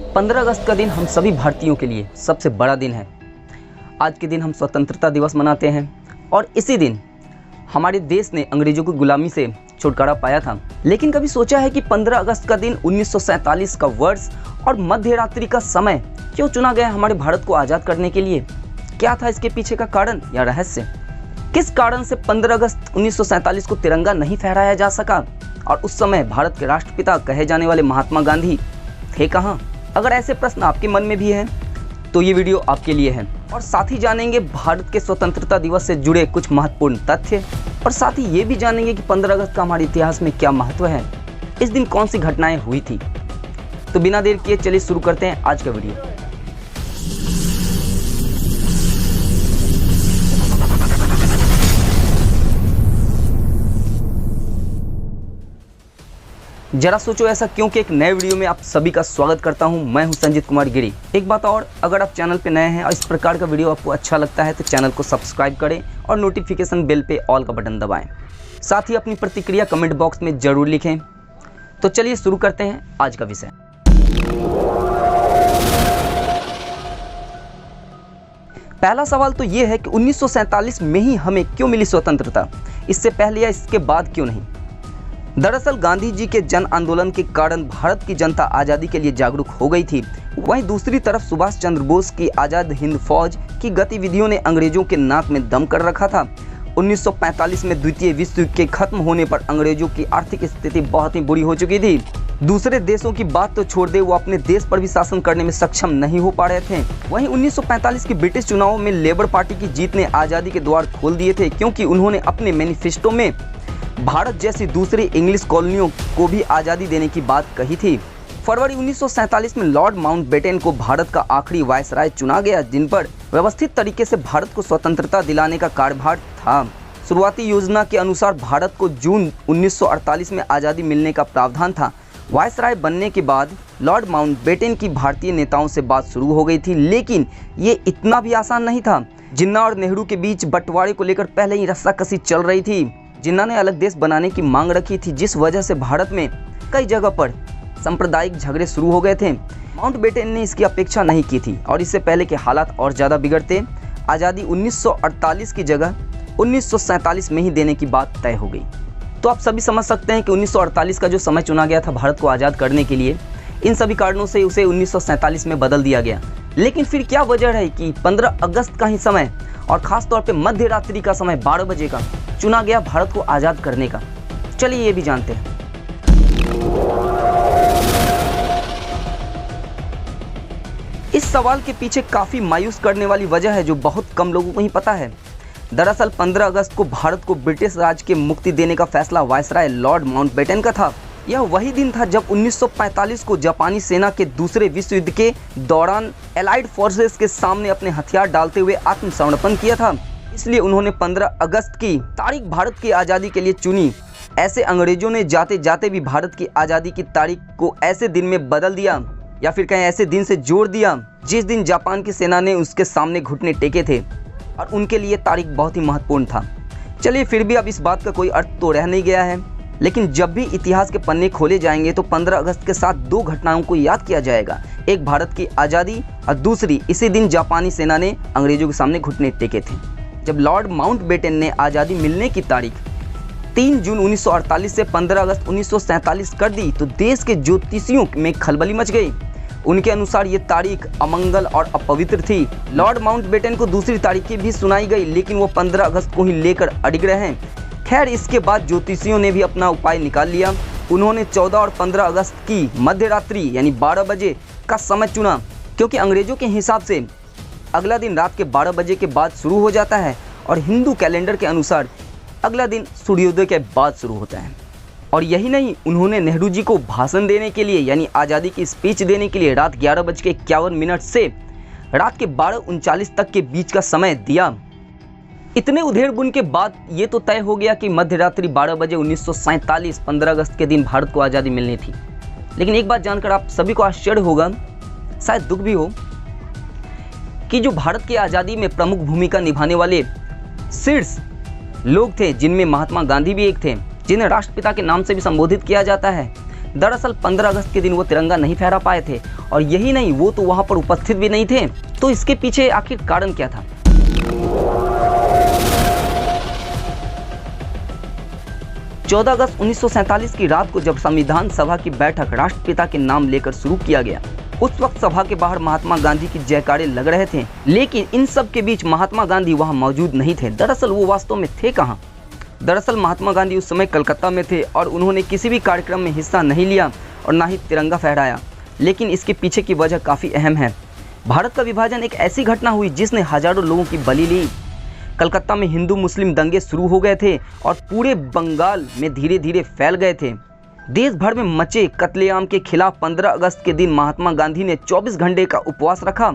15 अगस्त का दिन हम सभी भारतीयों के लिए सबसे बड़ा दिन है। आज के दिन हम स्वतंत्रता दिवस मनाते हैं और इसी दिन हमारे देश ने अंग्रेजों की गुलामी से छुटकारा पाया था। लेकिन कभी सोचा है कि 15 अगस्त का दिन 1947 का वर्ष और मध्य रात्रि का समय क्यों चुना गया हमारे भारत को आज़ाद करने के लिए? क्या था इसके पीछे का कारण या रहस्य? किस कारण से 15 अगस्त 1947 को तिरंगा नहीं फहराया जा सका और उस समय भारत के राष्ट्रपिता कहे जाने वाले महात्मा गांधी थे कहाँ? अगर ऐसे प्रश्न आपके मन में भी हैं तो ये वीडियो आपके लिए है। और साथ ही जानेंगे भारत के स्वतंत्रता दिवस से जुड़े कुछ महत्वपूर्ण तथ्य और साथ ही ये भी जानेंगे कि 15 अगस्त का हमारे इतिहास में क्या महत्व है, इस दिन कौन सी घटनाएं हुई थी। तो बिना देर किए चलिए शुरू करते हैं आज का वीडियो। जरा सोचो ऐसा क्यों कि एक नए वीडियो में आप सभी का स्वागत करता हूं। मैं हूं संजीत कुमार गिरी। एक बात और, अगर आप चैनल पे नए हैं और इस प्रकार का वीडियो आपको अच्छा लगता है तो चैनल को सब्सक्राइब करें और नोटिफिकेशन बेल पे ऑल का बटन दबाएं। साथ ही अपनी प्रतिक्रिया कमेंट बॉक्स में ज़रूर लिखें। तो चलिए शुरू करते हैं आज का विषय। पहला सवाल तो ये है कि 1947 में ही हमें क्यों मिली स्वतंत्रता, इससे पहले या इसके बाद क्यों नहीं? दरअसल गांधी जी के जन आंदोलन के कारण भारत की जनता आज़ादी के लिए जागरूक हो गई थी। वहीं दूसरी तरफ सुभाष चंद्र बोस की आज़ाद हिंद फौज की गतिविधियों ने अंग्रेजों के नाक में दम कर रखा था। 1945 में द्वितीय विश्व युद्ध के खत्म होने पर अंग्रेजों की आर्थिक स्थिति बहुत ही बुरी हो चुकी थी। दूसरे देशों की बात तो छोड़ दे, वो अपने देश पर भी शासन करने में सक्षम नहीं हो पा रहे थे। वहीं 1945 के ब्रिटिश चुनावों में लेबर पार्टी की जीत ने आज़ादी के द्वार खोल दिए थे, क्योंकि उन्होंने अपने मैनिफेस्टो में भारत जैसी दूसरी इंग्लिश कॉलोनियों को भी आज़ादी देने की बात कही थी। फरवरी 1947 में लॉर्ड माउंटबेटन को भारत का आखिरी वायसराय चुना गया, जिन पर व्यवस्थित तरीके से भारत को स्वतंत्रता दिलाने का कार्यभार था। शुरुआती योजना के अनुसार भारत को जून 1948 में आज़ादी मिलने का प्रावधान था। वायसराय बनने के बाद लॉर्ड माउंटबेटन की भारतीय नेताओं से बात शुरू हो गई थी, लेकिन ये इतना भी आसान नहीं था। जिन्ना और नेहरू के बीच बंटवारे को लेकर पहले ही रस्साकसी चल रही थी। जिन्ना ने अलग देश बनाने की मांग रखी थी, जिस वजह से भारत में कई जगह पर सांप्रदायिक झगड़े शुरू हो गए थे। माउंटबेटन ने इसकी अपेक्षा नहीं की थी और इससे पहले के हालात और ज़्यादा बिगड़ते। आज़ादी 1948 की जगह 1947 में ही देने की बात तय हो गई। तो आप सभी समझ सकते हैं कि 1948 का जो समय चुना गया था भारत को आज़ाद करने के लिए, इन सभी कारणों से उसे 1947 में बदल दिया गया। लेकिन फिर क्या वजह है कि 15 अगस्त का ही समय और ख़ास तौर पे मध्य रात्रि का समय 12 बजे का चुना गया भारत को आज़ाद करने का? चलिए ये भी जानते हैं। इस सवाल के पीछे काफ़ी मायूस करने वाली वजह है जो बहुत कम लोगों को ही पता है। दरअसल 15 अगस्त को भारत को ब्रिटिश राज के मुक्ति देने का फैसला वायसराय लॉर्ड माउंटबेटन का था। यह वही दिन था जब 1945 को जापानी सेना के दूसरे विश्व युद्ध के दौरान एलाइड फोर्सेस के सामने अपने हथियार डालते हुए आत्मसमर्पण किया था। इसलिए उन्होंने 15 अगस्त की तारीख भारत की आज़ादी के लिए चुनी। ऐसे अंग्रेजों ने जाते जाते भी भारत की आज़ादी की तारीख को ऐसे दिन में बदल दिया, या फिर कहीं ऐसे दिन से जोड़ दिया जिस दिन जापान की सेना ने उसके सामने घुटने टेके थे, और उनके लिए तारीख बहुत ही महत्वपूर्ण था। चलिए फिर भी अब इस बात का कोई अर्थ तो रह नहीं गया है, लेकिन जब भी इतिहास के पन्ने खोले जाएंगे तो 15 अगस्त के साथ दो घटनाओं को याद किया जाएगा। एक भारत की आज़ादी और दूसरी इसी दिन जापानी सेना ने अंग्रेजों के सामने घुटने टेके थे। जब लॉर्ड माउंटबेटन ने आज़ादी मिलने की तारीख 3 जून 1948 से 15 अगस्त 1947 कर दी तो देश के ज्योतिषियों में खलबली मच गई। उनके अनुसार ये तारीख अमंगल और अपवित्र थी। लॉर्ड माउंटबेटन को दूसरी तारीखें भी सुनाई गई, लेकिन वो 15 अगस्त को ही लेकर अड़िग रहे हैं। खैर, इसके बाद ज्योतिषियों ने भी अपना उपाय निकाल लिया। उन्होंने 14 और 15 अगस्त की मध्य रात्रि यानी 12 बजे का समय चुना, क्योंकि अंग्रेजों के हिसाब से अगला दिन रात के 12 बजे के बाद शुरू हो जाता है और हिंदू कैलेंडर के अनुसार अगला दिन सूर्योदय के बाद शुरू होता है। और यही नहीं, उन्होंने नेहरू जी को भाषण देने के लिए यानी आज़ादी की स्पीच देने के लिए रात 11:51 से रात के 12:39 तक के बीच का समय दिया। इतने उधेड़ बुन के बाद ये तो तय हो गया कि मध्य रात्रि 12 बजे 1947 15 अगस्त के दिन भारत को आज़ादी मिलनी थी। लेकिन एक बात जानकर आप सभी को आश्चर्य होगा, शायद दुख भी हो, कि जो भारत की आज़ादी में प्रमुख भूमिका निभाने वाले शीर्ष लोग थे, जिनमें महात्मा गांधी भी एक थे, जिन्हें राष्ट्रपिता के नाम से भी संबोधित किया जाता है। दरअसल 15 अगस्त के दिन वो तिरंगा नहीं फहरा पाए थे, और यही नहीं, वो तो वहां पर उपस्थित भी नहीं थे। तो इसके पीछे आखिर कारण क्या था? 14 अगस्त 1947 की रात को जब संविधान सभा की बैठक राष्ट्रपिता के नाम लेकर शुरू किया गया, उस वक्त सभा के बाहर महात्मा गांधी की जयकारे लग रहे थे, लेकिन इन सब के बीच महात्मा गांधी वहां मौजूद नहीं थे। दरअसल वो वास्तव में थे कहां? दरअसल महात्मा गांधी उस समय कलकत्ता में थे और उन्होंने किसी भी कार्यक्रम में हिस्सा नहीं लिया और ना ही तिरंगा फहराया। लेकिन इसके पीछे की वजह काफ़ी अहम है। भारत का विभाजन एक ऐसी घटना हुई जिसने हजारों लोगों की बलि ली। कलकत्ता में हिंदू मुस्लिम दंगे शुरू हो गए थे और पूरे बंगाल में धीरे धीरे फैल गए थे। देश भर में मचे कत्लेआम के खिलाफ 15 अगस्त के दिन महात्मा गांधी ने 24 घंटे का उपवास रखा।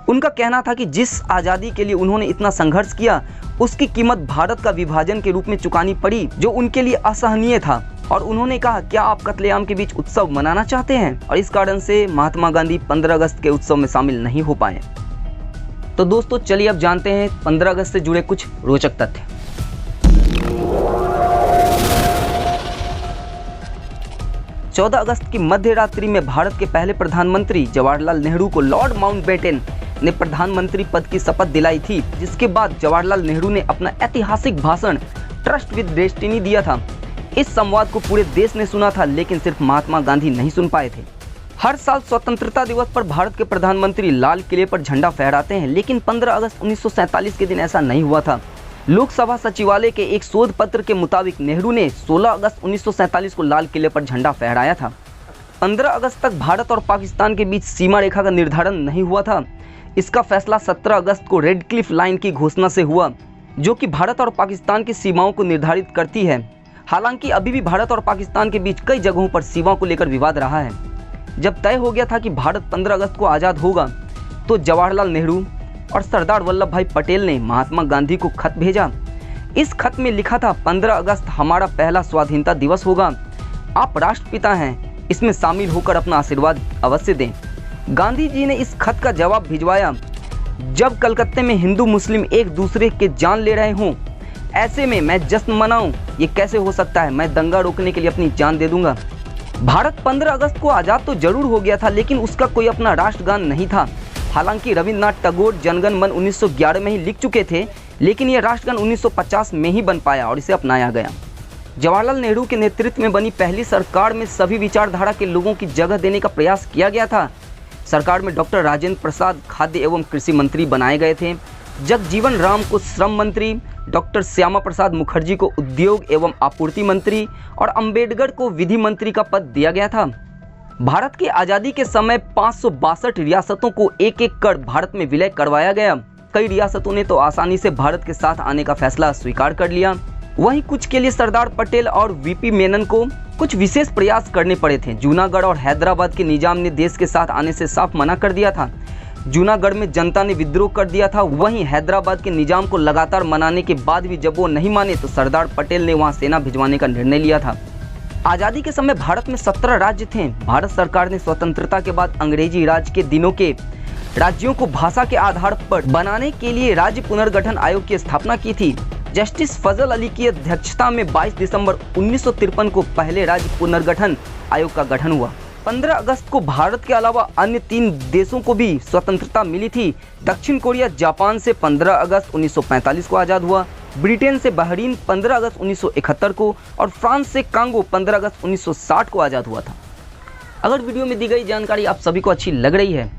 उनका कहना था कि जिस आज़ादी के लिए उन्होंने इतना संघर्ष किया, उसकी कीमत भारत का विभाजन के रूप में चुकानी पड़ी, जो उनके लिए असहनीय था। और उन्होंने कहा, क्या आप कत्लेआम के बीच उत्सव मनाना चाहते हैं? और इस कारण से महात्मा गांधी 15 अगस्त के उत्सव में शामिल नहीं हो पाए। तो दोस्तों चलिए अब जानते हैं 15 अगस्त से जुड़े कुछ रोचक तथ्य। 14 अगस्त की मध्य रात्रि में भारत के पहले प्रधानमंत्री जवाहरलाल नेहरू को लॉर्ड माउंटबेटन ने प्रधानमंत्री पद की शपथ दिलाई थी, जिसके बाद जवाहरलाल नेहरू ने अपना ऐतिहासिक भाषण ट्रस्ट विद डेस्टिनी दिया था। इस संवाद को पूरे देश ने सुना था, लेकिन सिर्फ महात्मा गांधी नहीं सुन पाए थे। हर साल स्वतंत्रता दिवस पर भारत के प्रधानमंत्री लाल किले पर झंडा फहराते हैं, लेकिन 15 अगस्त 1947 के दिन ऐसा नहीं हुआ था। लोकसभा सचिवालय के एक शोध पत्र के मुताबिक नेहरू ने 16 अगस्त 1947 को लाल किले पर झंडा फहराया था। 15 अगस्त तक भारत और पाकिस्तान के बीच सीमा रेखा का निर्धारण नहीं हुआ था। इसका फैसला 17 अगस्त को रेड क्लिफ लाइन की घोषणा से हुआ, जो कि भारत और पाकिस्तान की सीमाओं को निर्धारित करती है। हालांकि अभी भी भारत और पाकिस्तान के बीच कई जगहों पर सीमाओं को लेकर विवाद रहा है। जब तय हो गया था कि भारत 15 अगस्त को आज़ाद होगा, तो जवाहरलाल नेहरू और सरदार वल्लभ भाई पटेल ने महात्मा गांधी को खत भेजा। इस खत में लिखा था, 15 अगस्त हमारा पहला स्वाधीनता दिवस होगा। आप राष्ट्रपिता हैं, इसमें शामिल होकर अपना आशीर्वाद अवश्य दें। गांधी जी ने इस खत का जवाब भिजवाया, जब कलकत्ते में हिंदू मुस्लिम एक दूसरे के जान ले रहे हों, ऐसे में मैं जश्न मनाऊं, ये कैसे हो सकता है? मैं दंगा रोकने के लिए अपनी जान दे दूंगा। भारत 15 अगस्त को आज़ाद तो जरूर हो गया था, लेकिन उसका कोई अपना राष्ट्रगान नहीं था। हालांकि रविंद्रनाथ टैगोर जनगण मन 1911 में ही लिख चुके थे, लेकिन यह राष्ट्रगान 1950 में ही बन पाया और इसे अपनाया गया। जवाहरलाल नेहरू के नेतृत्व में बनी पहली सरकार में सभी विचारधारा के लोगों की जगह देने का प्रयास किया गया था। सरकार में डॉक्टर राजेंद्र प्रसाद खाद्य एवं कृषि मंत्री बनाए गए थे, जगजीवन राम को श्रम मंत्री, डॉक्टर श्यामा प्रसाद मुखर्जी को उद्योग एवं आपूर्ति मंत्री और अंबेडकर को विधि मंत्री का पद दिया गया था। भारत की आज़ादी के समय 562 रियासतों को एक एक कर भारत में विलय करवाया गया। कई रियासतों ने तो आसानी से भारत के साथ आने का फैसला स्वीकार कर लिया। वहीं कुछ के लिए सरदार पटेल और वीपी मेनन को कुछ विशेष प्रयास करने पड़े थे। जूनागढ़ और हैदराबाद के निजाम ने देश के साथ आने से साफ मना कर दिया था। जूनागढ़ में जनता ने विद्रोह कर दिया था। वहीं हैदराबाद के निजाम को लगातार मनाने के बाद भी जब वो नहीं माने, तो सरदार पटेल ने वहां सेना भिजवाने का निर्णय लिया था। आज़ादी के समय भारत में 17 राज्य थे। भारत सरकार ने स्वतंत्रता के बाद अंग्रेजी राज के दिनों के राज्यों को भाषा के आधार पर बनाने के लिए राज्य पुनर्गठन आयोग की स्थापना की थी। जस्टिस फजल अली की अध्यक्षता में 22 दिसंबर 1953 को पहले राज्य पुनर्गठन आयोग का गठन हुआ। 15 अगस्त को भारत के अलावा अन्य 3 देशों को भी स्वतंत्रता मिली थी। दक्षिण कोरिया जापान से 15 अगस्त 1945 को आज़ाद हुआ, ब्रिटेन से बहरीन 15 अगस्त 1971 को और फ्रांस से कांगो 15 अगस्त 1960 को आज़ाद हुआ था। अगर वीडियो में दी गई जानकारी आप सभी को अच्छी लग रही है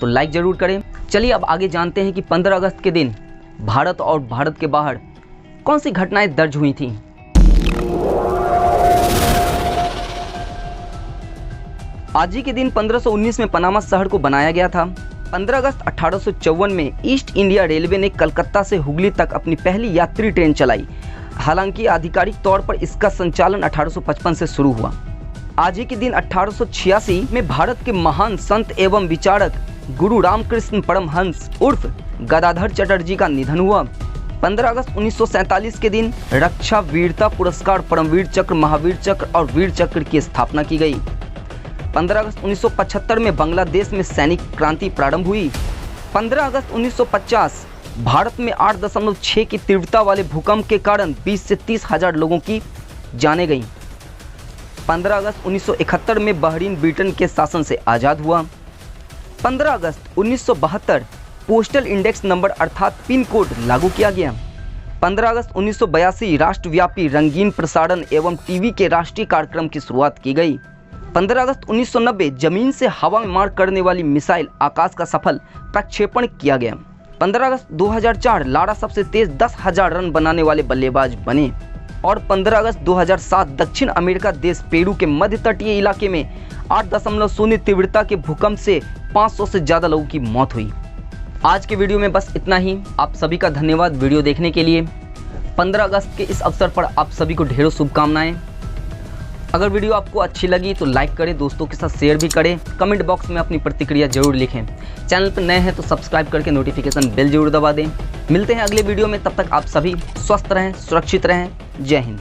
तो लाइक जरूर करें। चलिए अब आगे जानते हैं कि 15 अगस्त के दिन भारत और भारत के बाहर कौन सी घटनाएं दर्ज हुई थीं। आज ही के दिन 1519 में पनामा शहर को बनाया गया था। 15 अगस्त 1854 में ईस्ट इंडिया रेलवे ने कलकत्ता से हुगली तक अपनी पहली यात्री ट्रेन चलाई। हालांकि आधिकारिक तौर पर इसका संचालन 1855 से शुरू हुआ। आज ही के दिन 1886 में भारत के महान संत एवं विचारक गुरु रामकृष्ण परमहंस उर्फ गदाधर चटर्जी का निधन हुआ। 15 अगस्त 1947 के दिन रक्षा वीरता पुरस्कार, परमवीर चक्र, महावीर चक्र और वीर चक्र की स्थापना की गई। 15 अगस्त 1975 में बांग्लादेश में सैनिक क्रांति प्रारंभ हुई। 15 अगस्त 1950 भारत में 8.6 की तीव्रता वाले भूकंप के कारण 20 से 30 हजार लोगों की जानें गईं। 15 अगस्त 1971 में बहरीन ब्रिटेन के शासन से आज़ाद हुआ। 15 अगस्त 1972 पोस्टल इंडेक्स नंबर अर्थात पिन कोड लागू किया गया। 15 अगस्त 1982 राष्ट्रव्यापी रंगीन प्रसारण एवं टीवी के राष्ट्रीय कार्यक्रम की शुरुआत की गई। 15 अगस्त 1990 जमीन से हवा में मार करने वाली मिसाइल आकाश का सफल प्रक्षेपण किया गया। 15 अगस्त 2004 लारा सबसे तेज 10,000 रन बनाने वाले बल्लेबाज बने। और 15 अगस्त 2007 दक्षिण अमेरिका देश पेरू के मध्य तटीय इलाके में 8.0 तीव्रता के भूकंप से 500 से ज़्यादा लोगों की मौत हुई। आज के वीडियो में बस इतना ही। आप सभी का धन्यवाद वीडियो देखने के लिए। 15 अगस्त के इस अवसर पर आप सभी को ढेरों शुभकामनाएं। अगर वीडियो आपको अच्छी लगी तो लाइक करें, दोस्तों के साथ शेयर भी करें, कमेंट बॉक्स में अपनी प्रतिक्रिया जरूर लिखें। चैनल पर नए हैं तो सब्सक्राइब करके नोटिफिकेशन बेल जरूर दबा दें। मिलते हैं अगले वीडियो में, तब तक आप सभी स्वस्थ रहें, सुरक्षित रहें। जय हिंद।